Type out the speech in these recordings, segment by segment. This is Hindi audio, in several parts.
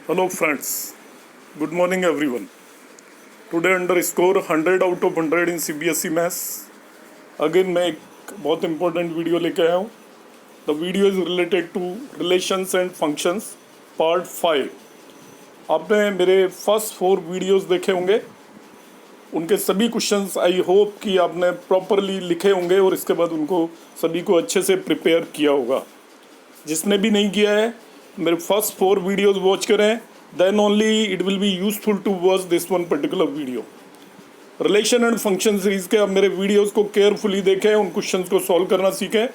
Hello friends, good morning everyone. Today underscore 100 out of 100 in CBSE Maths. Again मैं एक बहुत इम्पोर्टेंट वीडियो लेके आया हूँ. The video is related to relations and functions part 5. आपने मेरे फर्स्ट 4 वीडियोस देखे होंगे. उनके सभी क्वेश्चंस आई होप कि आपने प्रॉपरली लिखे होंगे और इसके बाद उनको सभी को अच्छे से प्रिपेयर किया होगा. जिसने भी नहीं किया है मेरे फर्स्ट 4 वीडियोस वॉच करें, then only it will be useful to watch this one particular video. Relation and function series के आप मेरे वीडियोस को केयरफुली देखें, उन क्वेश्चंस को सॉल्व करना सीखें,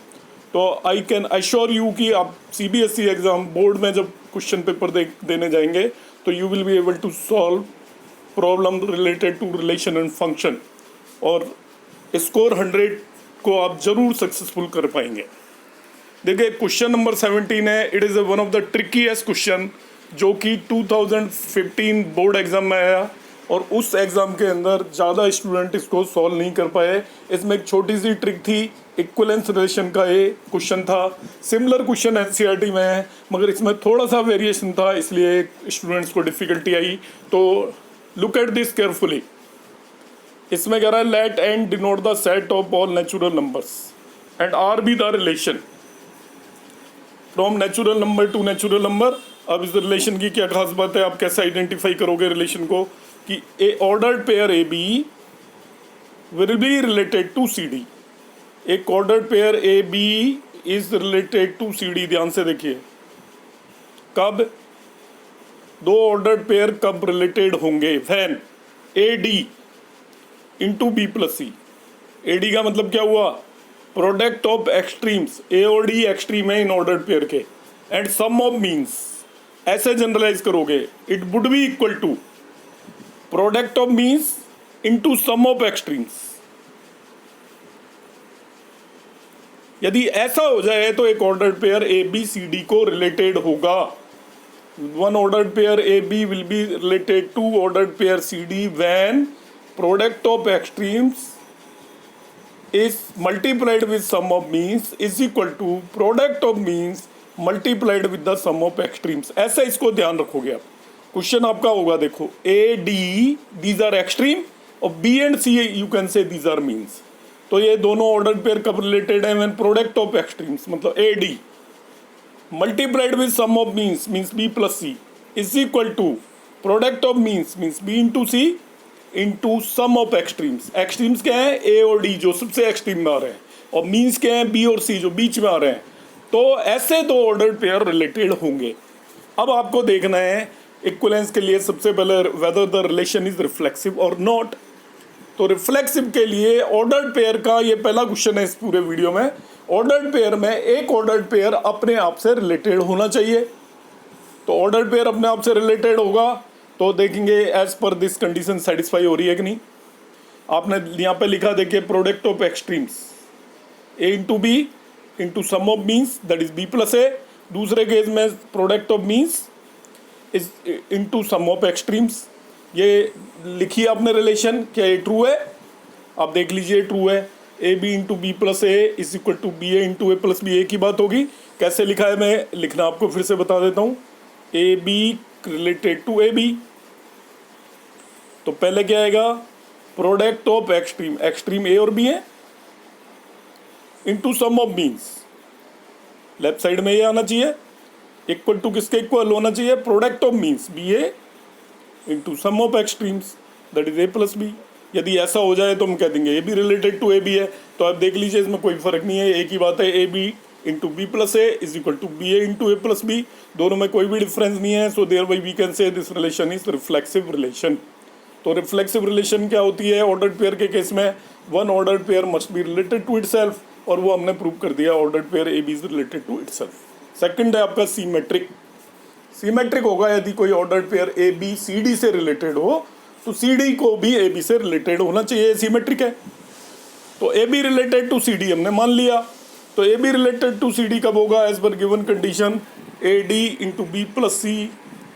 तो आई कैन अश्योर यू कि आप CBSE एग्जाम बोर्ड में जब क्वेश्चन पेपर देने जाएंगे तो you will be able to solve problem related to relation and function और स्कोर 100 को आप जरूर सक्सेसफुल कर पाएंगे. देखिए क्वेश्चन नंबर 17 है. It is one of the ट्रिकीएस्ट question जो कि 2015 बोर्ड एग्जाम में आया और उस एग्ज़ाम के अंदर ज़्यादा स्टूडेंट इसको सॉल्व नहीं कर पाए. इसमें एक छोटी सी ट्रिक थी, इक्विवेलेंस रिलेशन का ये क्वेश्चन था. सिमिलर क्वेश्चन NCERT में है मगर इसमें थोड़ा सा वेरिएशन था, इसलिए स्टूडेंट्स को डिफ़िकल्टी आई. तो लुक एट दिस केयरफुली. इसमें कह रहा है let N denote the set of all natural numbers and R be the relation from natural number to natural number. अब इस रिलेशन की क्या खास बात है, आप कैसे आइडेंटिफाई करोगे रिलेशन को कि a ordered pair A B will be related to C D. एक ordered pair A B is related to C D. ध्यान से देखिए, कब दो ऑर्डर्ड पेयर कब रिलेटेड होंगे, when A D into B plus C. A D का मतलब क्या हुआ, प्रोडक्ट ऑफ एक्सट्रीम्स. ए और डी एक्सट्रीम है इन ऑर्डर्ड पेयर के. एंड सम ऑफ मीन्स, ऐसे जनरलाइज करोगे, it would be equal to product of means into sum of extremes. यदि ऐसा हो जाए तो एक ordered pair A B C D को रिलेटेड होगा. One ordered pair A B will be related to ordered pair C D when product of extremes is multiplied with sum of means is equal to product of means multiplied with the sum of extremes. ऐसा इसको ध्यान रखोगे आप. क्वेश्चन आपका होगा, देखो A D these are extreme और B and C you can say these are means. तो ये दोनों ऑर्डर पेयर कब रिलेटेड है, व्हेन प्रोडक्ट ऑफ एक्सट्रीम्स मतलब A D multiplied with sum of means B plus C is equal to product of means B into C into sum of extremes. Extremes क्या है, ए और डी जो सबसे एक्सट्रीम में आ रहे हैं, और मीन्स क्या है, बी और सी जो बीच में आ रहे हैं. तो ऐसे दो ऑर्डर पेयर रिलेटेड होंगे. अब आपको देखना है इक्विवेलेंस के लिए सबसे पहले whether the relation is reflexive और नॉट. तो रिफ्लेक्सिव के लिए ऑर्डर्ड पेयर का ये पहला क्वेश्चन है इस पूरे वीडियो में. ऑर्डर्ड पेयर में एक ऑर्डर्ड पेयर अपने आप से रिलेटेड होना चाहिए. तो ऑर्डर्ड पेयर अपने आप से रिलेटेड होगा तो देखेंगे as per this condition satisfy हो रही है कि नहीं. आपने यहाँ पे लिखा, देखिए product of extremes A into B into sum of means that is B plus A. दूसरे केस में product of means is into sum of extremes. ये लिखी आपने रिलेशन, क्या ये ट्रू है, आप देख लीजिए ट्रू है. A B into B plus A is equal to B A into A plus B. A की बात होगी. कैसे लिखा है मैं लिखना आपको फिर से बता देता हूँ. A B related to A B, तो पहले क्या आएगा, product of extreme, extreme A और बी है, into sum of means. Left side में ये आना चाहिए, इक्वल टू किसके इक्वल होना चाहिए, product of means B A into sum of extremes that is A plus B. यदि ऐसा हो जाए तो हम कह देंगे A B related to A B है. तो आप देख लीजिए इसमें कोई फर्क नहीं है, एक ही बात है, A B into B plus A is equal to B A into A plus B. दोनों में कोई भी डिफरेंस नहीं है. So thereby we can say this relation is reflexive relation. तो रिफ्लेक्सिव रिलेशन क्या होती है, ऑर्डर्ड पेयर के केस में one ordered pair must be related to itself, और वो हमने प्रूव कर दिया, ordered pair A B is related to itself. Second है आपका सीमेट्रिक. सीमेट्रिक होगा यदि कोई ordered pair A B C D से रिलेटेड हो तो सी डी को भी ए बी से रिलेटेड होना चाहिए, सीमेट्रिक है. तो A B related to C D हमने मान लिया. तो A B related to C D कब होगा, as per given condition A D into B plus C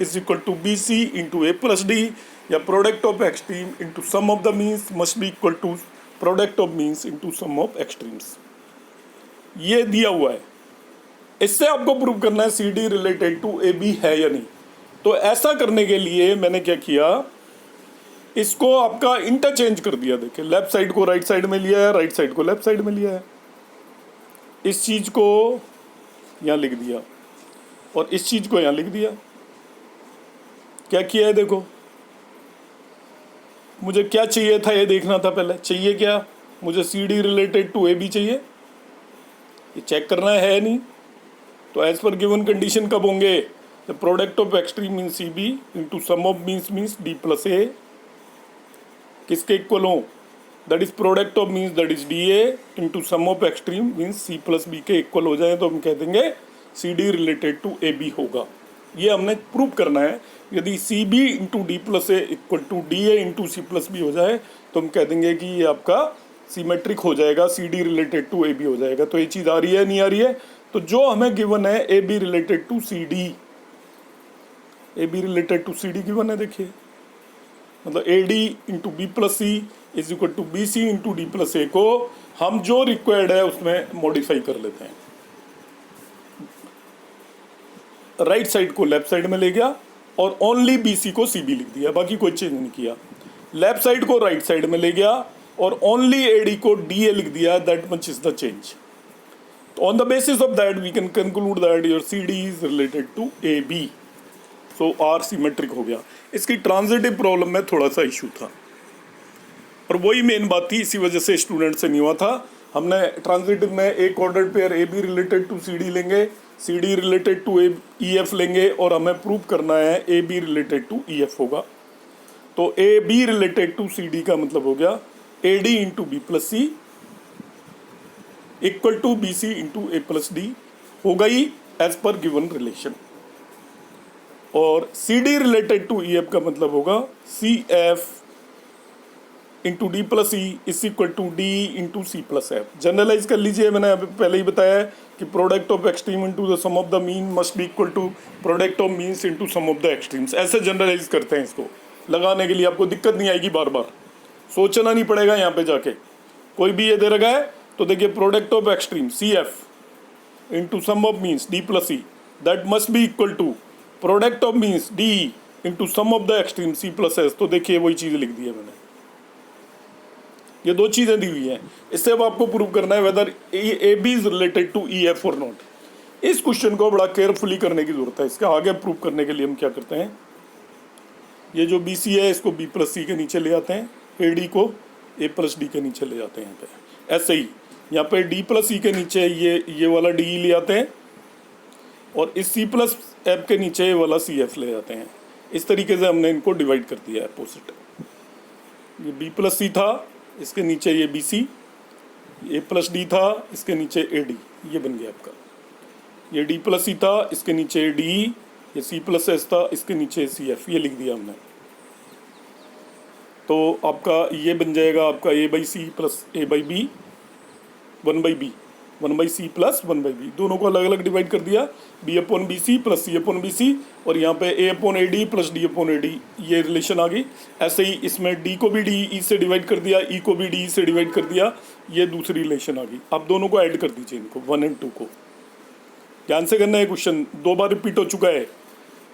is equal to B C into A plus D, या product of extreme into sum of the means must be equal to product of means into sum of extremes. ये दिया हुआ है. इससे आपको प्रूव करना है C D related to A B है या नहीं. तो ऐसा करने के लिए मैंने क्या किया, इसको आपका इंटरचेंज कर दिया। देखिए लेफ्ट साइड को राइट साइड में लिया है, राइट साइड को लेफ्ट साइड में लिया है। इस चीज को यहां लिख दिया और इस चीज को यहां लिख दिया। क्या किया है देखो, मुझे क्या चाहिए था ये देखना था पहले। चाहिए क्या, मुझे C D related to A B चाहिए, ये चेक करना है नहीं। तो एज पर गिवन कंडीशन कब होंगे, the product of extreme means C B into sum of means D plus A किसके इक्वल हो, that is product of means that is D A into sum of extreme means C plus B के इक्वल हो जाए तो हम कह देंगे C D related to A B होगा। ये हमने प्रूव करना है। यदि C B into D plus A equal to D A into C plus B हो जाए तो हम कह देंगे कि ये आपका सीमेट्रिक हो जाएगा, C D related to A B हो जाएगा। तो ये चीज़ आ रही है नहीं आ रही है, तो जो हमें गिवन है A B related to C D, A B related to C D given है। देखिए मतलब A D into B plus C is equal to B C into D plus A को हम जो रिक्वायर्ड है उसमें मॉडिफाई कर लेते हैं। राइट साइड को लेफ्ट साइड में ले गया और ओनली बी सी को सी बी लिख दिया, बाकी कोई चेंज नहीं किया। लेफ्ट साइड को राइट साइड में ले गया और ओनली ए डी को डी ए लिख दिया, that much is the change. On the basis of that we can conclude that your C D is related to A B, so R symmetric हो गया। इसकी ट्रांजिटिव प्रॉब्लम में थोड़ा सा इशू था और वही मेन बात थी, इसी वजह से स्टूडेंट से नहीं हुआ था। हमने ट्रांजिटिव में एक order pair A B related to C D लेंगे, C D related to E F लेंगे और हमें प्रूव करना है A B related to E F होगा। तो A B related to C D का मतलब हो गया A D into B plus C equal to B C into A plus D हो गई एज पर गिवन रिलेशन। और C D related to E F का मतलब होगा C F into D plus E is equal to D into C plus F. Generalize कर लीजिए, मैंने पहले ही बताया है कि product of extreme into the sum of the mean must be equal to product of means into sum of the extremes. ऐसे जनरलाइज करते हैं, इसको लगाने के लिए आपको दिक्कत नहीं आएगी, बार बार सोचना नहीं पड़ेगा। यहाँ पे जाके कोई भी ये दे रखा है तो देखिए product of extreme C F into sum of means D plus E that must be equal to product of means D into sum of the extreme C plus S. तो देखिए वही चीज़ लिख दी है मैंने, ये दो चीज़ें दी हुई हैं। इससे अब आपको प्रूव करना है whether A B is related to E F और नॉट। इस क्वेश्चन को बड़ा केयरफुली करने की जरूरत है। इसका आगे प्रूव करने के लिए हम क्या करते हैं, ये जो बी सी है इसको बी प्लस सी के नीचे ले आते हैं, ए डी को ए प्लस डी के नीचे ले जाते हैं। यहाँ पे ऐसे ही यहाँ पे डी प्लस सी के नीचे ये वाला डी ले आते हैं और इस सी प्लस एफ के नीचे ये वाला सी एफ ले जाते हैं। इस तरीके से हमने इनको डिवाइड कर दिया है अपोजिट। ये बी प्लस सी था, इसके नीचे ये बी सी, ए प्लस डी था, इसके नीचे ए डी, ये बन गया आपका। ये डी प्लस सी था, इसके नीचे डी, ये सी प्लस एस था, इसके नीचे सी एफ, ये लिख दिया हमने। तो आपका ये बन जाएगा आपका A by C plus A by B, one by C plus one by B, दोनों को अलग अलग डिवाइड कर दिया। B upon B C plus C upon B C और यहाँ पे A upon A D plus D upon A D, ये रिलेशन आ गई। ऐसे ही इसमें डी को भी डी ई से डिवाइड कर दिया, ई को भी डी ई से डिवाइड कर दिया, ये दूसरी रिलेशन आ गई। अब दोनों को ऐड कर दीजिए, इनको 1 और 2 को। ध्यान से करना है, क्वेश्चन 2 बार रिपीट हो चुका है।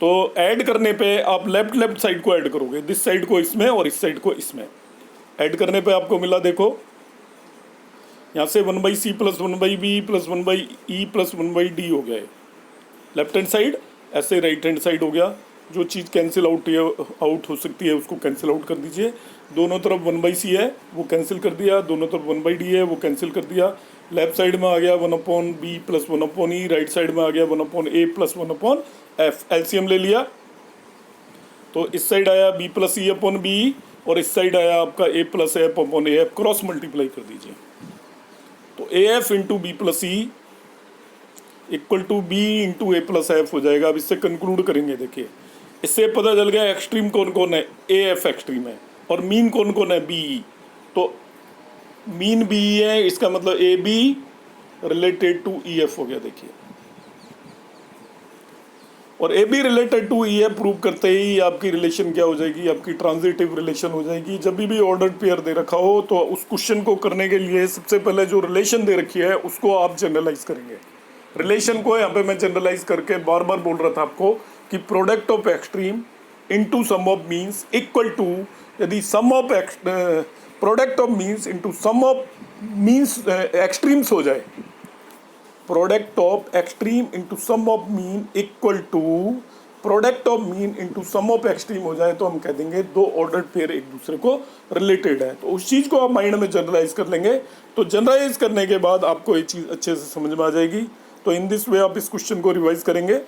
तो ऐड करने पे आप लेफ्ट साइड को ऐड करोगे, दिस साइड को इसमें और इस साइड को इसमें। ऐड करने पे आपको मिला, देखो यहाँ से 1 by C plus 1 by B plus 1 by E plus 1 by D हो गया है लेफ्ट हैंड साइड। ऐसे राइट हैंड साइड हो गया। जो चीज़ कैंसिल आउट हो सकती है उसको कैंसिल आउट कर दीजिए। दोनों तरफ 1 बाई सी है वो कैंसिल कर दिया, दोनों तरफ 1 बाई डी है वो कैंसिल कर दिया। लेफ्ट साइड में आ गया 1 upon B plus 1 upon E, right side में आ गया 1 upon A plus 1 upon F. LCM ले लिया तो इस साइड आया B plus E upon B और इस साइड आया आपका A plus F upon A F. Cross multiply कर दीजिए तो A F into B plus E equal to B into A plus F हो जाएगा। अब इससे कंक्लूड करेंगे। देखिए इससे पता चल गया एक्सट्रीम कौन कौन है, ए एफ एक्सट्रीम है, और मीन कौन कौन है, बी। तो मीन बी है, इसका मतलब A B related to E F हो गया। देखिए और A B related to E F prove करते ही आपकी रिलेशन क्या हो जाएगी, आपकी ट्रांजिटिव रिलेशन हो जाएगी। जब भी ऑर्डर्ड पेयर दे रखा हो तो उस क्वेश्चन को करने के लिए सबसे पहले जो रिलेशन दे रखी है उसको आप जनरलाइज करेंगे। रिलेशन को यहाँ पे मैं जनरलाइज करके बार बार बोल रहा था आपको कि product of extreme into sum of means equal to, यदि sum of product of means into sum of means extremes हो जाए, product of extreme into sum of mean equal to product of mean into sum of extreme हो जाए, तो हम कह देंगे दो ऑर्डर्ड पेयर एक दूसरे को रिलेटेड है। तो उस चीज़ को आप माइंड में जनरलाइज कर लेंगे, तो जनरलाइज करने के बाद आपको ये चीज़ अच्छे से समझ में आ जाएगी। तो इन दिस वे आप इस क्वेश्चन को रिवाइज करेंगे।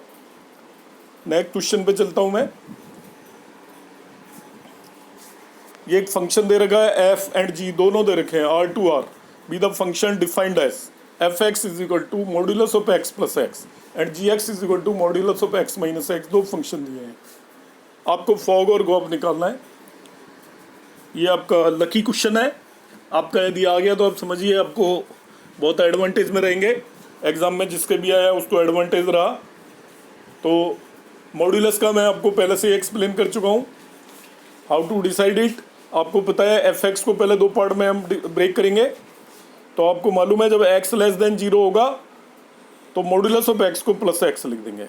नेक्स्ट क्वेश्चन पे चलता हूं मैं। ये एक फंक्शन दे रखा है, एफ एंड जी दोनों दे रखे हैं, R to R be the function defined as F X is equal to modulus of X plus X and G X is equal to modulus of X minus X. दो फंक्शन दिए हैं, आपको फॉग और गॉफ निकालना है। ये आपका लकी क्वेश्चन है, आपका यदि आ गया तो आप समझिए आपको बहुत एडवांटेज में रहेंगे। एग्जाम में जिसके भी आया उसको एडवांटेज रहा। तो मॉड्यूलस का मैं आपको पहले से एक्सप्लेन कर चुका हूँ, हाउ टू डिसाइड इट। आपको पता है एफ एक्स को पहले दो पार्ट में हम ब्रेक करेंगे। तो आपको मालूम है जब एक्स लेस देन जीरो होगा तो मॉड्यूलस ऑफ एक्स को प्लस एक्स लिख देंगे।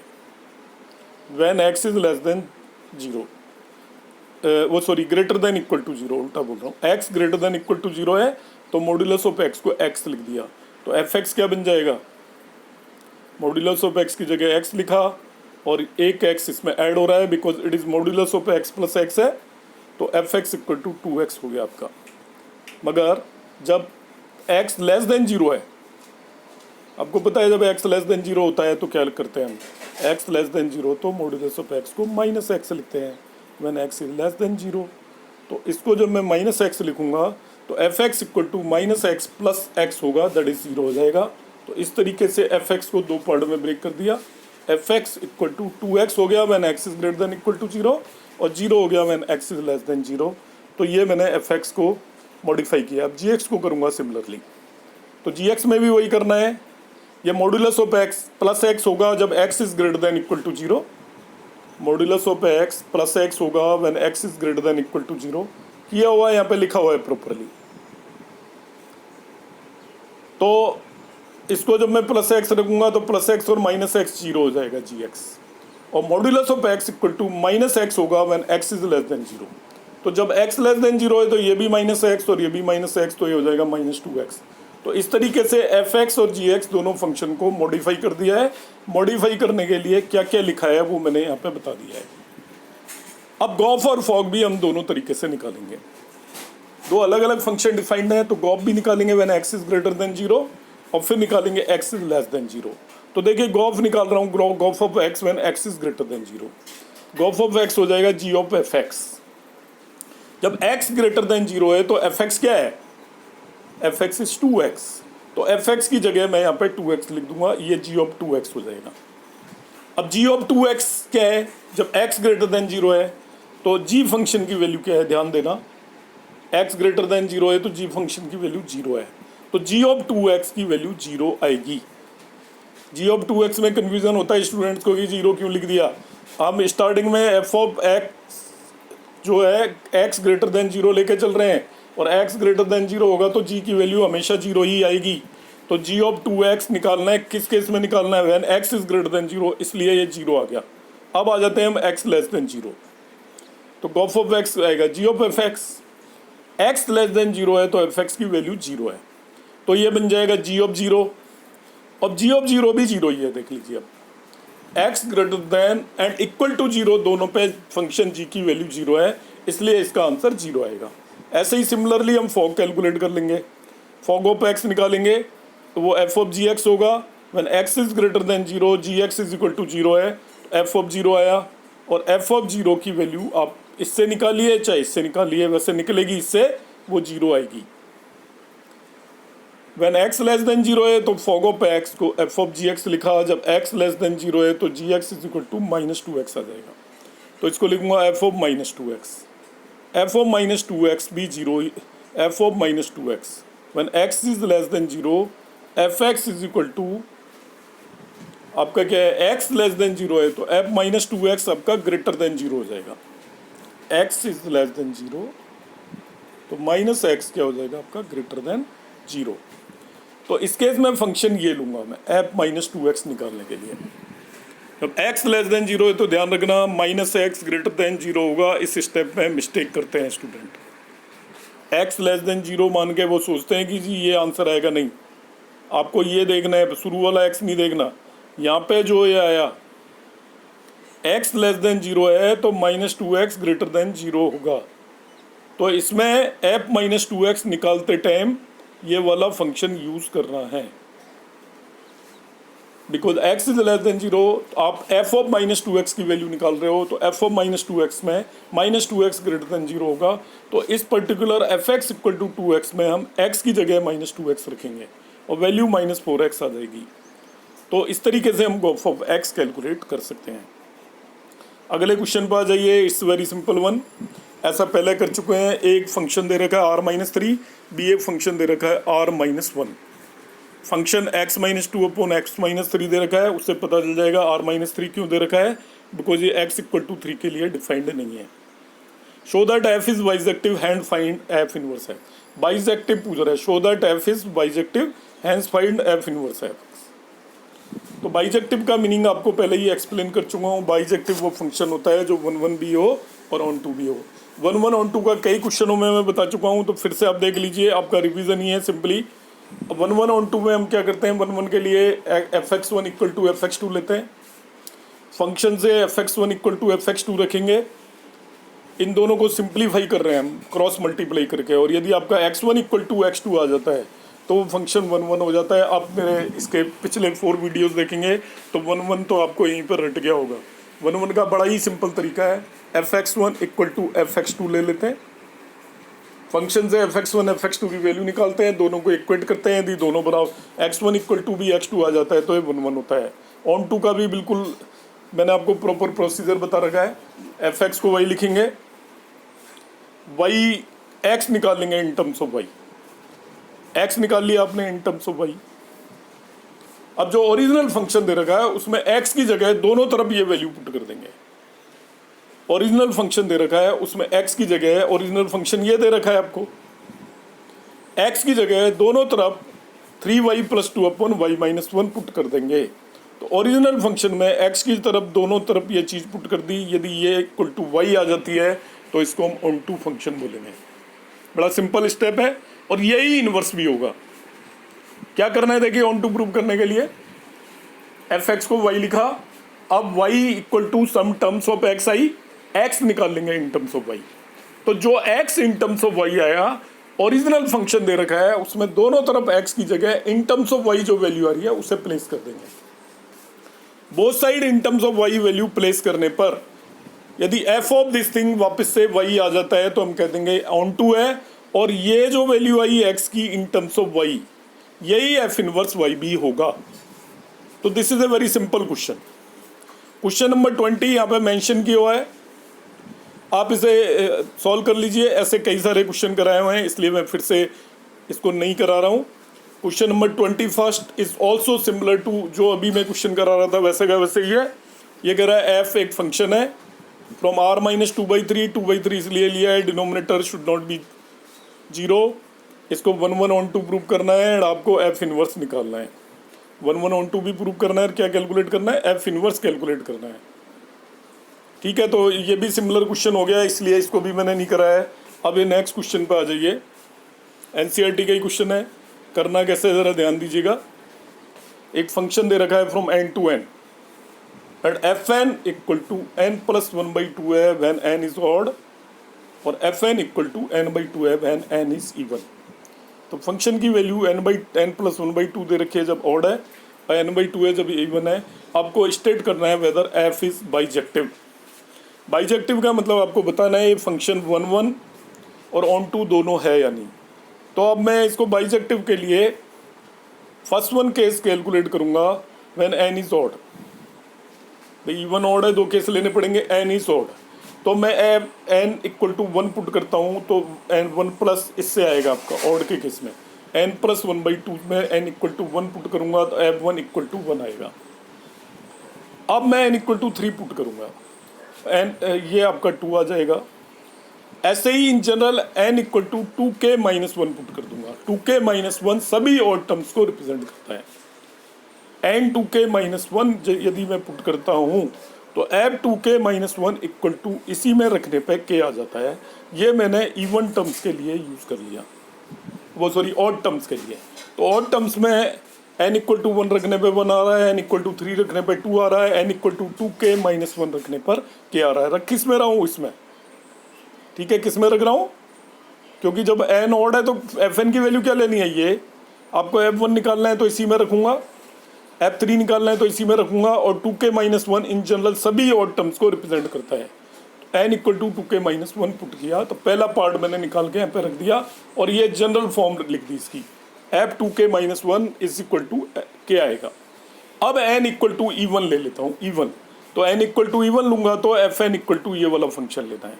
When X is less than zero, वो sorry greater than equal to zero, उल्टा बोल रहा हूँ। X greater than equal to zero है तो मॉड्यूलस ऑफ एक्स को एक्स लिख दिया। तो एफ एक्स क्या बन जाएगा, मॉड्यूलस ऑफ एक्स की जगह एक्स लिखा और एक एक्स इसमें ऐड हो रहा है because it is modulus of X plus x है, तो F X equal to 2x हो गया आपका। मगर जब x लेस देन जीरो है, आपको पता है जब x लेस देन जीरो होता है तो क्या करते हैं हम, x लेस देन जीरो तो मॉड्यूलस ऑफ x को माइनस एक्स लिखते हैं when x is less than zero. तो इसको जब मैं माइनस एक्स लिखूंगा तो F X equal to minus X plus X होगा, दैट इज जीरो हो जाएगा। तो इस तरीके से एफ एक्स को दो पार्ट में ब्रेक कर दिया। F X equal to 2x हो गया when x is greater than equal to zero, और जीरो हो गया when x is less than zero. तो ये मैंने एफ एक्स को मॉडिफाई किया। अब जी एक्स को करूँगा सिमिलरली, तो जी एक्स में भी वही करना है। ये modulus of X plus X होगा जब x is greater than equal to zero, modulus of X plus X होगा when x is greater than equal to zero. किया हुआ है, यहाँ पे लिखा हुआ है प्रॉपरली। तो इसको जब मैं प्लस एक्स रखूंगा तो प्लस एक्स और माइनस एक्स जीरो हो जाएगा जी एक्स, और modulus of X equal to minus X होगा when X is less than zero. तो जब एक्स लेस देन जीरो है तो ये भी माइनस एक्स और ये भी माइनस एक्स, तो ये हो जाएगा माइनस 2x। तो इस तरीके से एफ एक्स और जी एक्स दोनों फंक्शन को मॉडिफाई कर दिया है। मॉडिफाई करने के लिए क्या क्या लिखा है वो मैंने यहाँ पे बता दिया है। अब गॉफ और फॉग भी हम दोनों तरीके से निकालेंगे। दो अलग अलग फंक्शन डिफाइंड है, तो गॉफ भी निकालेंगे when X is greater than zero और फिर निकालेंगे x is less than zero. तो देखिए गॉफ निकाल रहा हूँ, Gauff of x when X is greater than zero. Gauff of x हो जाएगा जी ऑफ एफ एक्स। जब एक्स ग्रेटर देन जीरो है तो एफ एक्स क्या है, एफ एक्स इज 2x, तो एफ एक्स की जगह मैं यहाँ पे 2x लिख दूंगा, ये जी ऑफ 2x हो जाएगा। अब जी ऑफ 2x क्या है, जब x ग्रेटर देन जीरो है तो g फंक्शन की वैल्यू क्या है, ध्यान देना। x ग्रेटर देन जीरो है तो g फंक्शन की वैल्यू जीरो है, तो g ऑफ 2x की वैल्यू जीरो आएगी। g ऑफ 2x में कन्फ्यूजन होता है स्टूडेंट्स को कि जीरो क्यों लिख दिया। हम स्टार्टिंग में f ऑफ x जो है x ग्रेटर देन जीरो लेके चल रहे हैं, और x ग्रेटर देन जीरो होगा तो g की वैल्यू हमेशा जीरो ही आएगी। तो g ऑफ 2x निकालना है, किस केस में निकालना है, when x is greater than zero, इसलिए ये जीरो आ गया। अब आ जाते हैं हम x लेस देन जीरो, तो गॉफ ऑफ x आएगा G of F X. x less than zero है तो एफ एक्स की वैल्यू जीरो है, तो ये बन जाएगा जी ऑफ जीरो। अब जी ऑफ जीरो भी जीरो ही है, देख लीजिए। अब x greater than and equal to zero दोनों पे फंक्शन g की वैल्यू जीरो है, इसलिए इसका आंसर जीरो आएगा। ऐसे ही सिमिलरली हम फॉग कैलकुलेट कर लेंगे। फॉग ऑफ x निकालेंगे तो वो एफ ऑफ जी एक्स होगा when x is greater than zero, G X is equal to zero है, एफ ऑफ जीरो आया, और एफ ऑफ जीरो की वैल्यू आप इससे निकालिए चाहे इससे निकालिए, वैसे निकलेगी इससे, वो जीरो आएगी। When x less than zero है तो फॉग ऑफ x को एफ ऑफ जी एक्स लिखा, जब x लेस देन जीरो है तो G X is equal to minus 2x आ जाएगा, तो इसको लिखूंगा F of minus 2x। F of minus 2x भी zero, F of minus 2x when x is less than zero, F X is equal to आपका क्या है, x लेस देन जीरो है तो एफ माइनस 2x आपका ग्रेटर देन जीरो हो जाएगा। x is less than zero तो माइनस एक्स क्या हो जाएगा आपका, ग्रेटर देन जीरो। तो इस केस में फंक्शन ये लूंगा मैं, एफ माइनस 2x निकालने के लिए। जब x लेस देन 0 है तो ध्यान रखना -x ग्रेटर देन 0 होगा। इस स्टेप में मिस्टेक करते हैं स्टूडेंट। x लेस देन 0 मान के वो सोचते हैं कि जी ये आंसर आएगा, नहीं, आपको ये देखना है, शुरू वाला x नहीं देखना। यहाँ पे जो ये आया x लेस देन 0 है तो -2x ग्रेटर देन 0 होगा। तो इसमें f -2x निकालते टाइम ये वाला फंक्शन यूज करना है। Because x is less then 0, आप f ऑफ -2x की वैल्यू निकाल रहे हो तो f ऑफ -2x में -2x ग्रेटर देन 0 होगा। तो इस particular fx equal to 2x में हम x की जगह -2x रखेंगे और वैल्यू -4x आ जाएगी। तो इस तरीके से हम f ऑफ x कैलकुलेट कर सकते हैं। अगले क्वेश्चन पर आ जाइए। It's very simple one. ऐसा पहले कर चुके हैं। एक फंक्शन दे रखा है r-3, बी एक फंक्शन दे रखा है r-1। Function x-2 upon x-3 दे रखा है, उससे पता चल जाएगा r-3 क्यों दे रखा है, बिकॉज ये x इक्वल टू 3 के लिए डिफाइंड नहीं है। Show that f is bijective hand find f inverse है। बाइजेक्टिव पूछ रहा है, show that f is bijective hand find f inverse है। तो बाइजेक्टिव का मीनिंग आपको पहले ही एक्सप्लेन कर चुका हूँ। बाइजेक्टिव वो फंक्शन होता है जो 1 भी हो और ऑन टू भी हो। 1 ऑन टू का कई क्वेश्चनों में मैं बता चुका हूँ, तो फिर से आप देख लीजिए, आपका रिवीजन ही है सिंपली। 1 ऑन टू में हम क्या करते हैं, 1 के लिए fx1 इक्वल टू fx2 लेते हैं। फंक्शन से fx1 इक्वल टू fx2 रखेंगे। इन दोनों को सिंप्लीफाई कर रहे हैं हम क्रॉस मल्टीप्लाई करके, और यदि आपका x1 इक्वल टू x2 आ जाता है तो वो फंक्शन 1 हो जाता है। आप मेरे इसके पिछले 4 वीडियोस देखेंगे तो 1 तो आपको यहीं पर रट गया होगा। 1 का बड़ा ही सिंपल तरीका है, fx1 इक्वल टू fx2 ले लेते हैं। फंक्शन से fx1 fx2 की वैल्यू निकालते हैं, दोनों को इक्वेट करते हैं। यदि दोनों बराबर x1 इक्वल टू भी x2 आ जाता है तो ये 1 होता है। ऑन टू का भी बिल्कुल मैंने आपको प्रॉपर प्रोसीजर बता रखा है। fx को y लिखेंगे, y x निकालेंगे in terms of y। x निकाल लिया आपने इन टर्म्स ऑफ y। अब जो ओरिजिनल फंक्शन दे रखा है उसमें x की जगह दोनों तरफ ये वैल्यू पुट कर देंगे। ओरिजिनल फंक्शन दे रखा है उसमें x की जगह, ओरिजिनल फंक्शन ये दे रखा है आपको, x की जगह दोनों तरफ 3y plus 2 upon y-1 put कर देंगे। तो ओरिजिनल फंक्शन में x की तरफ दोनों तरफ ये चीज़ पुट कर दी। यदि ये इक्वल टू y आ जाती है तो इसको हम ऑन टू फंक्शन बोलेंगे। बड़ा सिंपल स्टेप है और यही इनवर्स भी होगा। क्या करना है देखिए, ऑन टू प्रूव करने के लिए fx को y लिखा, अब y equal to some terms of xi, x निकाल लेंगे इन टर्म्स ऑफ y। तो जो x in terms of y आया, ओरिजिनल फंक्शन दे रखा है उसमें दोनों तरफ x की जगह इन टर्म्स ऑफ y जो वैल्यू आ रही है उसे प्लेस कर देंगे। Both side in terms of y value place करने पर यदि f ऑफ दिस थिंग वापस से y आ जाता है तो हम कह देंगे ऑन टू है, और ये जो वैल्यू आई x की इन टर्म्स ऑफ y, यही f इनवर्स y भी होगा। तो this is a very simple question. Question number 20 यहाँ पे मेंशन किया हुआ है, आप इसे सॉल्व कर लीजिए। ऐसे कई सारे क्वेश्चन कराए हुए हैं इसलिए मैं फिर से इसको नहीं करा रहा हूँ। Question number 21 is also similar to जो अभी मैं क्वेश्चन करा रहा था वैसे का वैसे ही है। ये कह रहा है f एक फंक्शन है फ्रॉम r-2/3, 2/3 इसलिए लिया है, डिनोमिनेटर शुड नॉट बी 0। इसको 1 ऑन टू प्रूव करना है और आपको f इनवर्स निकालना है। 1 ऑन टू भी प्रूव करना है और क्या कैलकुलेट करना है, f इनवर्स कैलकुलेट करना है। ठीक है, तो ये भी सिमिलर क्वेश्चन हो गया इसलिए इसको भी मैंने नहीं कराया है। अब ये नेक्स्ट क्वेश्चन पे आ जाइए। एनसीईआरटी का ही क्वेश्चन है, करना कैसे ज़रा ध्यान दीजिएगा। एक फंक्शन दे रखा है from n to n and fn equal to n plus 1/2 है व्हेन n इज ऑड, और fn इक्वल टू n/2 है व्हेन n इज इवन। तो फंक्शन की वैल्यू n प्लस 1/2 दे रखी है जब ऑड है, और n/2 है जब इवन है। आपको स्टेट करना है whether f is bijective. Bijective का मतलब आपको बताना है ये फंक्शन 1 और ऑन टू दोनों है या नहीं। तो अब मैं इसको बाइजेक्टिव के लिए फर्स्ट वन केस कैलकुलेट करूंगा व्हेन n इज ऑड। भाई इवन ऑड है, 2 केस लेने पड़ेंगे, n इज ऑड। तो मैं n इक्वल टू 1 पुट करता हूँ तो n 1 प्लस इससे आएगा आपका ऑड के केस में, n प्लस 1/2 में n इक्वल टू 1 पुट करूँगा तो f1 इक्वल टू 1 आएगा। अब मैं n इक्वल टू 3 पुट करूँगा, ये आपका 2 आ जाएगा। ऐसे ही in general n equal to 2k-1 put कर दूंगा। 2k-1 सभी ऑड टर्म्स को रिप्रेजेंट करता है। n2k-1 यदि मैं पुट करता हूँ तो f2k-1 इक्वल टू इसी में रखने पे k आ जाता है। ये मैंने इवन टर्म्स के लिए यूज़ कर लिया, वो सॉरी ऑड टर्म्स के लिए। तो ऑड टर्म्स में n इक्वल टू 1 रखने पे 1 आ रहा है, n इक्वल टू 3 रखने पे 2 आ रहा है, n इक्वल टू 2k-1 रखने पर k आ रहा है। रख किस में रहा हूँ इसमें, ठीक है, किस में रख रहा हूँ, क्योंकि जब n ऑड है तो fn की वैल्यू क्या लेनी है, ये आपको f1 निकालना है तो इसी में रखूँगा, f3 निकालना है तो इसी में रखूँगा, और 2k-1 इन जनरल सभी ऑड टर्म्स को रिप्रेजेंट करता है। n equal to 2k-1 put किया तो पहला पार्ट मैंने निकाल के यहाँ पे रख दिया, और ये जनरल फॉर्म लिख दी इसकी, f2k-1 is equal to k आएगा। अब n इक्वल टू E1 ले लेता हूँ, E1, तो n इक्वल टू E1 लूँगा तो fn इक्वल टू ये वाला फंक्शन लेना है।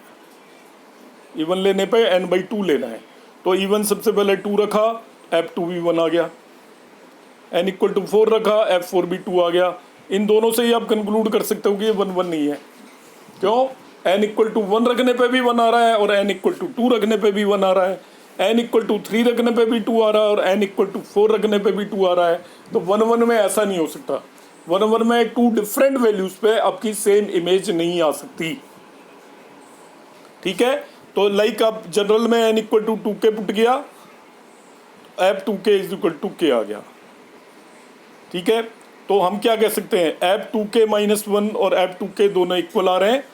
E1 लेने पे n/2 लेना है, तो E1 सबसे पहले 2 रखा, f2 भी 1 आ गया, n इक्वल टू 4 रखा, f4 भी 2 आ गया। इन दोनों से ही आप कंक्लूड कर सकते हो कि ये 1 1 नहीं है। क्यों, n इक्वल टू 1 रखने पे भी 1 आ रहा है, और n इक्वल टू 2 रखने पे भी 1 आ रहा है, n इक्वल टू 3 रखने पे भी 2 आ रहा है, और n इक्वल टू 4 रखने पे भी 2 आ रहा है। तो 1 1 में ऐसा नहीं हो सकता, 1 1 में 2 डिफरेंट वैल्यूज पे आपकी सेम इमेज नहीं आ सकती, ठीक है। तो लाइक आप जनरल में n equal to 2k put किया, f2k is equal to k आ गया, ठीक है। तो हम क्या कह सकते हैं, f2k-1 और f2k दोनों इक्वल आ रहे हैं,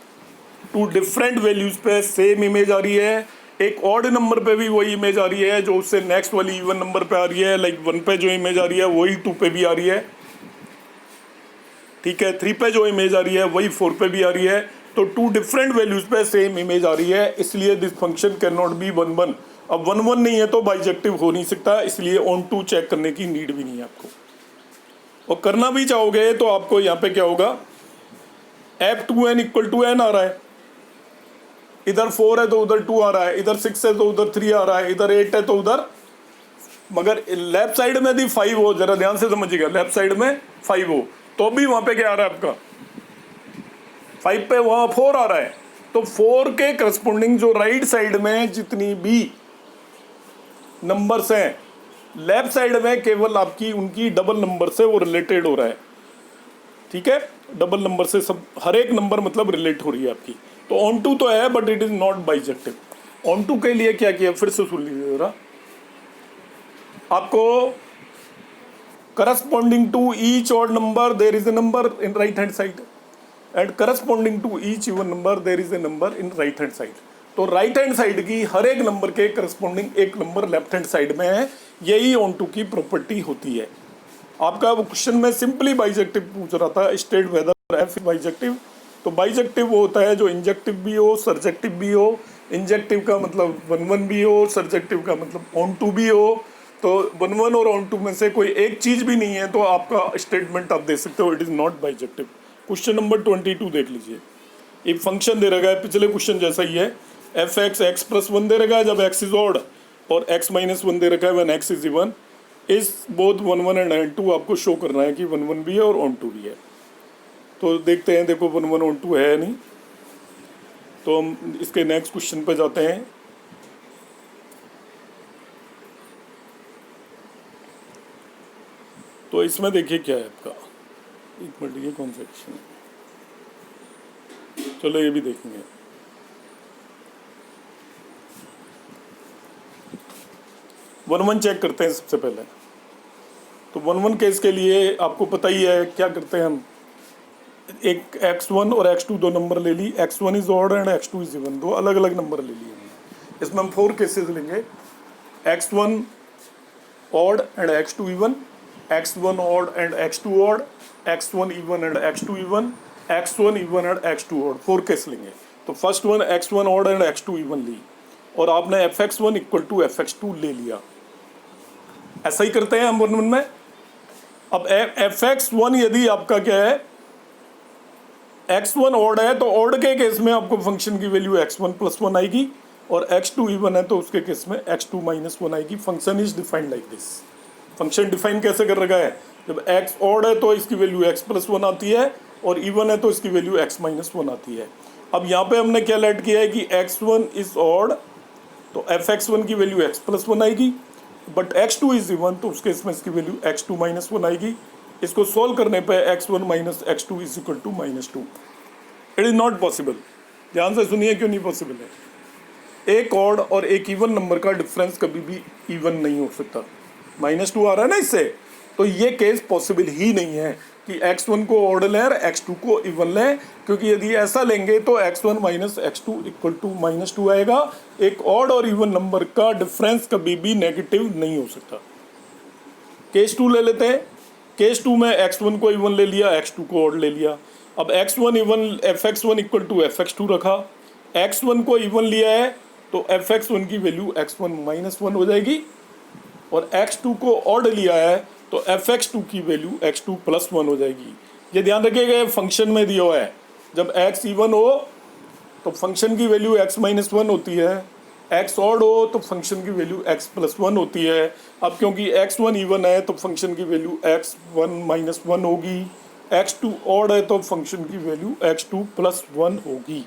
2 डिफरेंट वैल्यूज पे सेम इमेज आ रही है। एक ऑड नंबर पे भी वही इमेज आ रही है जो उससे नेक्स्ट वाली इवन नंबर पे आ रही है, लाइक 1 पे जो इमेज आ रही है वही 2 पे भी आ रही है, ठीक है। 3 पे जो इमेज आ रही है वही 4 पे भी आ रही है। तो 2 डिफरेंट वैल्यूज पे सेम इमेज आ रही है, इसलिए this function can not be 1 1। अब 1 1 नहीं है तो बाइजेक्टिव हो नहीं सकता, इसलिए ऑन टू चेक करने की नीड भी नहीं है आपको। और करना भी चाहोगे तो आपको यहाँ पे क्या होगा, f2n इक्वल टू n आ रहा है, इधर 4 है तो उधर 2 आ रहा है, इधर 6 है तो उधर 3 आ रहा है, इधर 8 है तो उधर, मगर लेफ्ट साइड में यदि 5 हो, जरा ध्यान से समझिएगा, लेफ्ट साइड में 5 हो तो भी वहां पे क्या आ रहा है आपका, 5 पे वहां 4 आ रहा है। तो 4 के करस्पॉन्डिंग जो राइट साइड में जितनी भी नंबर्स हैं, लेफ्ट साइड में केवल आपकी उनकी डबल नंबर से वो रिलेटेड हो रहा है, ठीक है। डबल नंबर से सब, हर एक नंबर मतलब रिलेट हो रही है आपकी। तो ऑन टू तो है but it is not bijective. Onto के लिए क्या किया, फिर से सुन लीजिए जरा, आपको corresponding to each odd number there is a number in right hand side, and corresponding to each even number there is a number in right hand side. तो राइट हैंड साइड की हर एक नंबर के करस्पॉन्डिंग एक नंबर लेफ्ट हैंड साइड में है, यही ऑन टू की प्रॉपर्टी होती है। आपका वो क्वेश्चन में सिंपली बाइजेक्टिव पूछ रहा था, स्टेट वेदर एफ बाइजेक्टिव। तो बाइजेक्टिव वो होता है जो इंजेक्टिव भी हो, सर्जेक्टिव भी हो। इंजेक्टिव का मतलब 1 1 भी हो, सर्जेक्टिव का मतलब ऑन टू भी हो। तो 1 1 और ऑन टू में से कोई एक चीज भी नहीं है तो आपका स्टेटमेंट आप दे सकते हो, it is not bijective. Question number 22 देख लीजिए, एक फंक्शन दे रखा है पिछले क्वेश्चन जैसा ही है, एफ एक्स एक्स प्लस 1 दे रखा है जब एक्स इज ऑड, और एक्स माइनस 1 दे रखा है व्हेन एक्स इज इवन। इस बोथ 1 1 एंड n 2 आपको शो करना है कि 1 1 भी है और ऑन टू भी है। तो देखते हैं, देखो 1 1 ऑन टू है नहीं, तो हम इसके नेक्स्ट क्वेश्चन पे जाते हैं। तो इसमें देखिए क्या है आपका, एक मिनट, ये कौन सा क्वेश्चन है, चलो ये भी देखेंगे। वन वन चेक करते हैं सबसे पहले। तो 1 1 केस के लिए आपको पता ही है क्या करते हैं हम, एक x1 और x2 दो नंबर ले ली, x1 is odd and x2 is even, दो अलग अलग नंबर ले लिए हमने। इसमें हम 4 केसेस लेंगे, x1 odd and x2 even, x1 odd and x2 odd, x1 even and x2 even, x1 even and x2 odd, 4 case लेंगे। तो first one x1 odd and x2 even ली, और आपने fx1 इक्वल टू fx2 ले लिया। ऐसा ही करते हैं हम 1 1 में। अब fx1 यदि आपका क्या है, x1 ऑड है, तो ऑड के केस में आपको फंक्शन की वैल्यू x1 प्लस 1 आएगी, और x2 इवन है तो उसके केस में x2 माइनस 1 आएगी। Function is defined like this. Function define कैसे कर रखा है, जब x ऑड है तो इसकी वैल्यू x प्लस 1 आती है, और इवन है तो इसकी वैल्यू x माइनस 1 आती है। अब यहाँ पे हमने क्या लेट किया है कि x1 इज ऑड, तो fx1 की वैल्यू x प्लस 1 आएगी, बट x2 इज इवन तो उसके इसमें इसकी वैल्यू x2 माइनस 1 आएगी। इसको सॉल्व करने पे x1 minus x2 is equal to -2। It is not possible. ध्यान से सुनिए क्यों नहीं पॉसिबल है। एक ऑड और एक इवन नंबर का डिफरेंस कभी भी इवन नहीं हो सकता। -2 आ रहा है ना इससे, तो ये केस पॉसिबल ही नहीं है कि x1 को ऑड लें और x2 को इवन लें, क्योंकि यदि ऐसा लेंगे तो x1 minus x2 equal to -2 आएगा। एक ऑड और इवन नंबर का डिफरेंस कभी भी नेगेटिव नहीं हो सकता। केस 2 ले लेते हैं। केस 2 में x1 को इवन ले लिया, x2 को ऑड ले लिया। अब x1 even fx1 equal to fx2 रखा, x1 को इवन लिया है तो fx1 की वैल्यू x1 -1 हो जाएगी, और x2 को ऑड लिया है तो fx2 की वैल्यू x2 +1 हो जाएगी। ये ध्यान रखिएगा, फंक्शन में दिया हुआ है, जब x इवन हो तो फंक्शन की वैल्यू x -1 होती है, x ऑड हो तो फंक्शन की वैल्यू x +1 होती है। अब क्योंकि x1 इवन है तो फंक्शन की वैल्यू x1 -1 होगी, x2 ऑड है तो फंक्शन की वैल्यू x2 +1 होगी।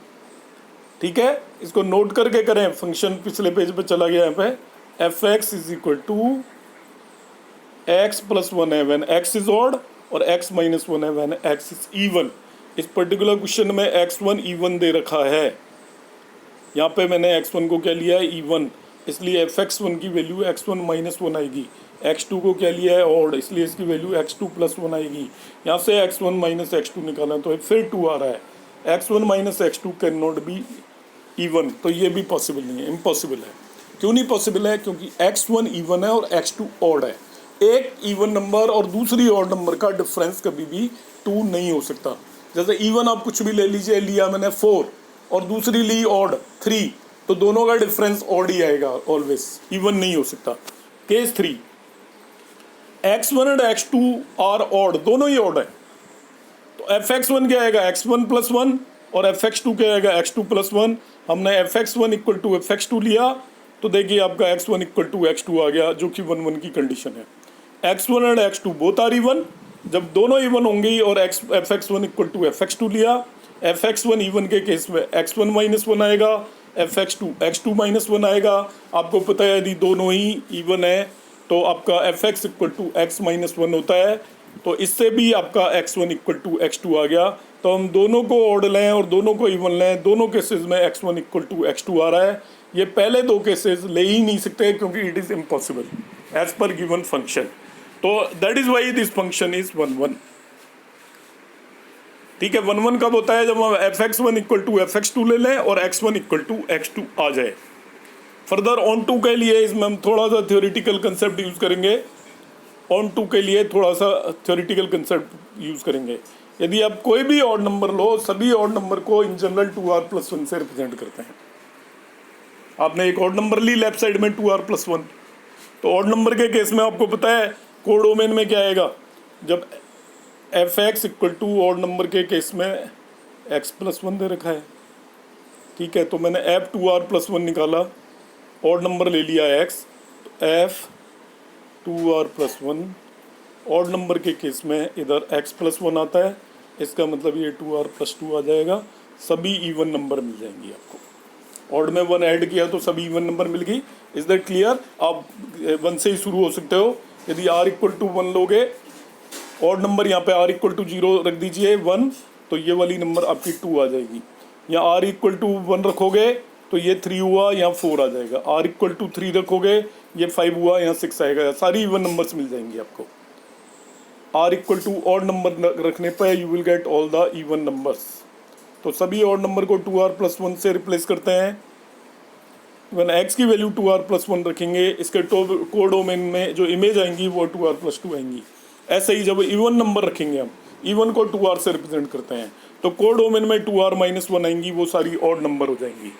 ठीक है, इसको नोट करके करें। फंक्शन पिछले पेज पे चला गया यहाँ पे, fx is equal to x +1 है व्हेन x इज ऑड और x -1 है व्हेन x इज इवन। इस पर्टिकुलर क्वेश्चन में x1 इवन दे रखा है, यहाँ पे मैंने x1 को क्या लिया है, इवन, इसलिए fx1 की वैल्यू x1 -1 आएगी। x2 को क्या लिया है, ऑड, इसलिए इसकी वैल्यू x2 +1 आएगी। यहाँ से x1 माइनस x2 निकाला तो फिर 2 आ रहा है। x1 minus x2 can not be even, तो ये भी पॉसिबल नहीं है, इम्पॉसिबल है। क्यों नहीं पॉसिबल है? क्योंकि x1 इवन है और x2 ऑड है। एक इवन नंबर और दूसरी ऑड नंबर का डिफरेंस कभी भी 2 नहीं हो सकता। जैसे इवन आप कुछ भी ले लीजिए, लिया मैंने 4 और दूसरी ली ऑड 3, तो दोनों का डिफरेंस ऑड ही आएगा ऑलवेज, इवन नहीं हो सकता। Case 3, x1 and x2 are odd, दोनों ही ऑड है, तो fx1 क्या आएगा, x1 +1 और fx2 क्या आएगा, x2 +1। हमने fx1 इक्वल टू fx2 लिया तो देखिए आपका x1 इक्वल टू x2 आ गया, जो कि 1 1 की कंडीशन है। x1 and x2 both are even, जब दोनों इवन होंगी और fx1 इक्वल टू fx2 लिया, fx1 इवन के केस में x1 -1 आएगा, fx2 x2 -1 आएगा। आपको पता है यदि दोनों ही इवन है तो आपका fx इक्वल टू x -1 होता है, तो इससे भी आपका x1 इक्वल टू x2 आ गया। तो हम दोनों को ऑड लें और दोनों को इवन लें, दोनों केसेस में x1 इक्वल टू x2 आ रहा है। ये पहले दो केसेस ले ही नहीं सकते क्योंकि it is impossible as per given function. तो that is why this function is 1 1। ठीक है, 1 1 कब होता है, जब हम fx1 इक्वल टू fx2 ले लें और x1 इक्वल टू x2 आ जाए। फर्दर ऑन टू के लिए इसमें हम थोड़ा सा थ्योरेटिकल कंसेप्ट यूज करेंगे। ऑन टू के लिए थोड़ा सा थ्योरेटिकल कंसेप्ट यूज करेंगे। यदि आप कोई भी ऑड नंबर लो, सभी ऑड नंबर को इन जनरल 2r+1 से रिप्रेजेंट करते हैं। आपने एक ऑड नंबर ली लेफ्ट साइड में 2r+1, तो ऑड नंबर के केस में आपको पता है कोडोमेन में क्या आएगा, जब fx equal to odd number के केस में x +1 दे रखा है। ठीक है, तो मैंने f 2r+1 निकाला, ऑड नंबर ले लिया x, तो f 2r+1 ऑड नंबर के केस में इधर x +1 आता है, इसका मतलब ये 2r+2 आ जाएगा। सभी इवन नंबर मिल जाएंगी आपको। ऑड में 1 ऐड किया तो सभी इवन नंबर मिल गई। Is that clear? आप 1 से ही शुरू हो सकते हो। यदि r इक्वल टू 1 लोगे, ऑड नंबर यहाँ पे r इक्वल टू 0 रख दीजिए 1, तो ये वाली नंबर आपकी 2 आ जाएगी। या r इक्वल टू 1 रखोगे तो ये 3 हुआ, यहाँ 4 आ जाएगा। r इक्वल टू 3 रखोगे, ये 5 हुआ, यहाँ 6 आएगा। सारी इवन नंबर्स मिल जाएंगी आपको। r equal to odd number रखने पर you will get all the even numbers. तो सभी ऑड नंबर को 2r+1 से रिप्लेस करते हैं। वन x की वैल्यू 2r+1 रखेंगे, इसके कोडोमेन में जो इमेज आएंगी वो 2r+2 आएंगी। ऐसे ही जब इवन नंबर रखेंगे, हम इवन को 2r से रिप्रेजेंट करते हैं, तो कोडोमेन में 2r-1 आएंगी, वो सारी ऑड नंबर हो जाएंगी।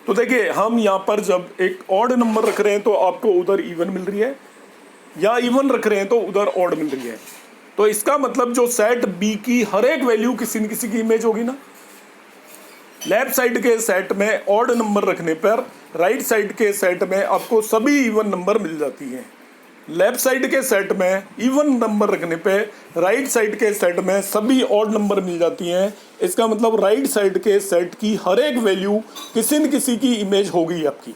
तो देखिए, हम यहाँ पर जब एक ऑड नंबर रख रहे हैं तो आपको उधर इवन मिल रही है, या इवन रख रहे हैं तो उधर ऑड मिल रही है। तो इसका मतलब जो सेट बी की हर एक वैल्यू किसी न किसी की इमेज होगी ना। लेफ्ट साइड के सेट में ऑड नंबर रखने पर राइट साइड के सेट में आपको सभी इवन नंबर मिल जाती हैं। लेफ्ट साइड के सेट में इवन नंबर रखने पे राइट साइड के सेट में सभी ऑड नंबर मिल जाती हैं। इसका मतलब राइट साइड के सेट की हर एक वैल्यू किसी न किसी की इमेज होगी आपकी,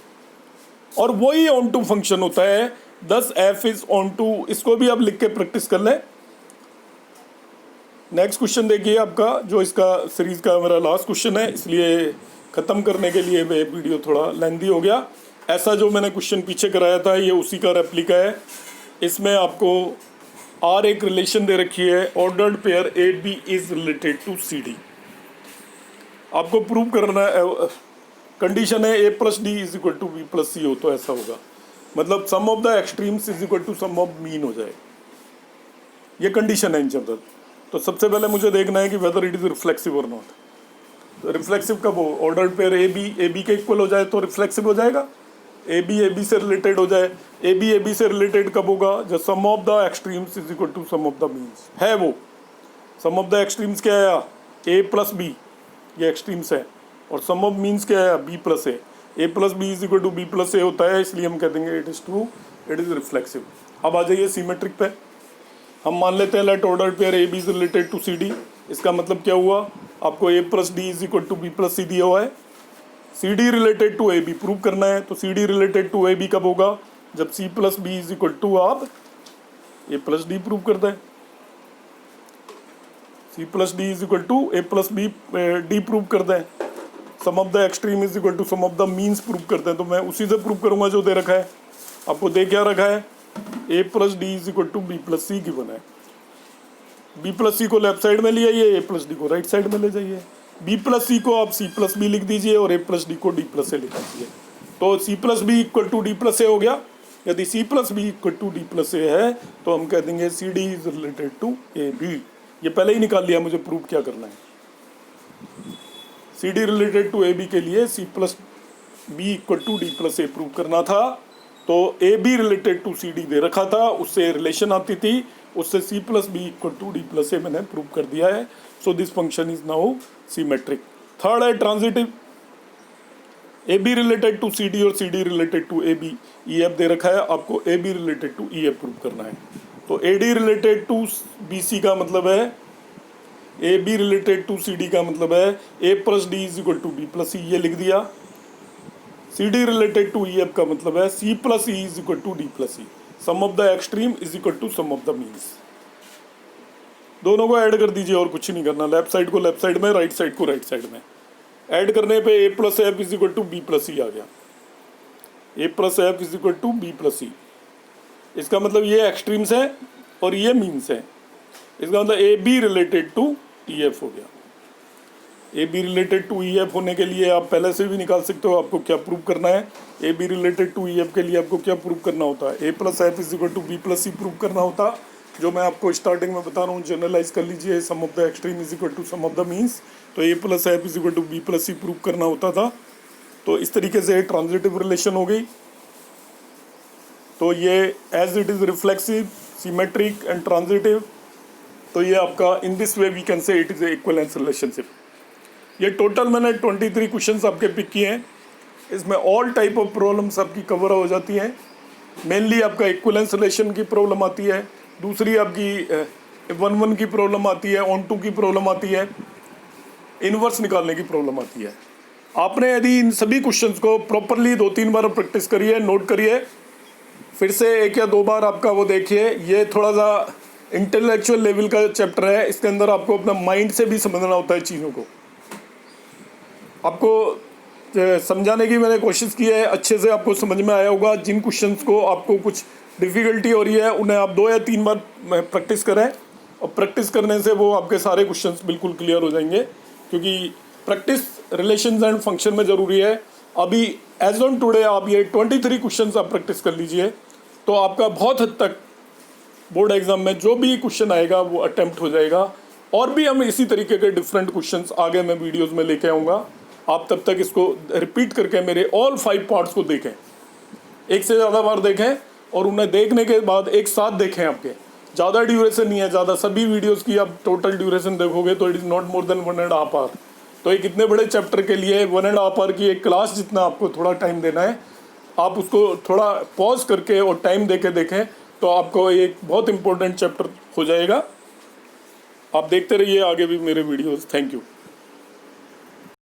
और वही ऑन टू फंक्शन होता है। 10 f इज ऑन टू, इसको भी आप लिख के प्रैक्टिस कर लें। नेक्स्ट क्वेश्चन देखिए आपका, जो इसका सीरीज़ का मेरा लास्ट क्वेश्चन है, इसलिए ख़त्म करने के लिए ये वीडियो थोड़ा लेंथी हो गया। ऐसा जो मैंने क्वेश्चन पीछे कराया था ये उसी का रेप्लिका है। इसमें आपको आर एक रिलेशन दे रखी है, ordered pair A B is related to C D. आपको प्रूव करना है, कंडीशन है A plus D is equal to B plus C हो तो ऐसा होगा, मतलब sum of the extremes is equal to sum of mean हो जाए, ये कंडीशन है इन जनरल। तो सबसे पहले मुझे देखना है कि वेदर इट इज रिफ्लेक्सिव और नॉट। तो रिफ्लेक्सिव कब हो, ऑर्डर्ड पेयर ए बी के इक्वल हो जाए तो रिफ्लेक्सिव हो जाएगा, ए बी से रिलेटेड हो जाए। ए बी से रिलेटेड कब होगा, जब sum of the extremes is equal to sum of the means है। वो सम ऑफ द एक्सट्रीम्स क्या है, ए प्लस बी, ये एक्सट्रीम्स है, और सम ऑफ मीन्स क्या है, B plus A plus B is equal to B plus A होता है, इसलिए हम कह देंगे it is true, it is reflexive. अब आ जाइए सिमेट्रिक पे। हम मान लेते हैं let order pair A B is related to C D. इसका मतलब क्या हुआ, आपको A plus D is equal to B plus C दिया हुआ है, C D related to A B prove करना है। तो C D related to A B कब होगा, जब C plus B is equal to आप ए प्लस डी प्रूव करते हैं। C plus D is equal to A plus B D prove करते हैं। सम of the extreme is equal to sum of the means prove करते हैं। तो मैं उसी से प्रूव करूंगा जो दे रखा है। आपको दे क्या रखा है, A plus D is equal to B plus C given है। बी प्लस सी को लेफ्ट साइड में ले आइए, ए प्लस डी को राइट साइड में ले जाइए। बी प्लस सी को आप सी प्लस बी लिख दीजिए और ए प्लस डी को डी प्लस ए लिख दीजिए। तो C plus B equal to D plus A हो गया। यदि C plus B equal to D plus A है तो हम कह देंगे C D is related to A B. ये पहले ही निकाल लिया, मुझे प्रूव क्या करना है। C D related to A B के लिए C plus B equal to D plus A prove करना था। तो A B related to C D दे रखा था, उससे रिलेशन आती थी, उससे C plus B equal to D plus A मैंने प्रूव कर दिया है। So this function is now symmetric. Third है transitive. A B related to C D और C D related to A B, E F दे रखा है, आपको A B related to E F prove करना है। तो A D related to B C का मतलब है, A B related to C D का मतलब है A plus D is equal to B plus C, ये लिख दिया। C D related to E F का मतलब है C plus E is equal to D plus E, sum of the extreme is equal to sum of the means. दोनों को ऐड कर दीजिए और कुछ नहीं करना, लेफ्ट साइड को लेफ्ट साइड में, राइट साइड को राइट साइड में। ऐड करने पे A plus F is equal to B plus C आ गया। A plus F is equal to B plus C, इसका मतलब ये एक्सट्रीम्स है और ये मीन्स है। इसका मतलब A B related to E F हो गया। A B related to E F होने के लिए आप पहले से भी निकाल सकते हो, आपको क्या प्रूव करना है। A B related to E F के लिए आपको क्या प्रूव करना होता है, A plus F is equal to B plus C prove करना होता, जो मैं आपको स्टार्टिंग में बता रहा हूँ। जनरलाइज कर लीजिए, sum of the extreme is equal to sum of the means, तो A plus F is equal to B plus C prove करना होता था। तो इस तरीके से ट्रांजिटिव रिलेशन हो गई। तो ये as it is reflexive, symmetric and transitive, तो ये आपका in this way we can say it is equivalence relationship. ये टोटल मैंने 23 क्वेश्चंस आपके पिक किए हैं। इसमें ऑल टाइप ऑफ प्रॉब्लम्स आपकी कवर हो जाती हैं। मेनली आपका इक्विवेलेंस रिलेशन की प्रॉब्लम आती है, दूसरी आपकी 1-1 की प्रॉब्लम आती है, ऑन टू की प्रॉब्लम आती है, इनवर्स निकालने की प्रॉब्लम आती है। आपने यदि इन सभी क्वेश्चंस को प्रॉपरली 2-3 बार प्रैक्टिस करिए, नोट करिए, फिर से 1 या 2 बार आपका वो देखिए। ये थोड़ा सा इंटेलेक्चुअल लेवल का चैप्टर है, इसके अंदर आपको अपना माइंड से भी समझना होता है चीज़ों को। आपको समझाने की मैंने कोशिश की है, अच्छे से आपको समझ में आया होगा। जिन क्वेश्चंस को आपको कुछ डिफ़िकल्टी हो रही है उन्हें आप 2 या 3 बार प्रैक्टिस करें, और प्रैक्टिस करने से वो आपके सारे क्वेश्चंस बिल्कुल क्लियर हो जाएंगे, क्योंकि प्रैक्टिस रिलेशंस एंड फंक्शन में ज़रूरी है। अभी एज ऑन टुडे आप ये 23 क्वेश्चंस आप प्रैक्टिस कर लीजिए, तो आपका बहुत हद तक बोर्ड एग्जाम में जो भी क्वेश्चन आएगा वो अटेम्प्ट हो जाएगा। और भी हम इसी तरीके के डिफरेंट क्वेश्चंस आगे मैं वीडियोस में लेके आऊँगा। आप तब तक इसको रिपीट करके मेरे ऑल 5 पार्ट्स को देखें, 1 से ज़्यादा बार देखें, और उन्हें देखने के बाद एक साथ देखें। आपके ज़्यादा ड्यूरेशन नहीं है, ज़्यादा सभी वीडियोस की आप टोटल ड्यूरेशन देखोगे तो it is not more than 1.5 hour. तो एक इतने बड़े चैप्टर के लिए 1.5 आवर की एक क्लास जितना आपको थोड़ा टाइम देना है, आप उसको थोड़ा पॉज करके और टाइम दे के देखें तो आपको एक बहुत इंपॉर्टेंट चैप्टर हो जाएगा। आप देखते रहिए आगे भी मेरे वीडियोज़। Thank you.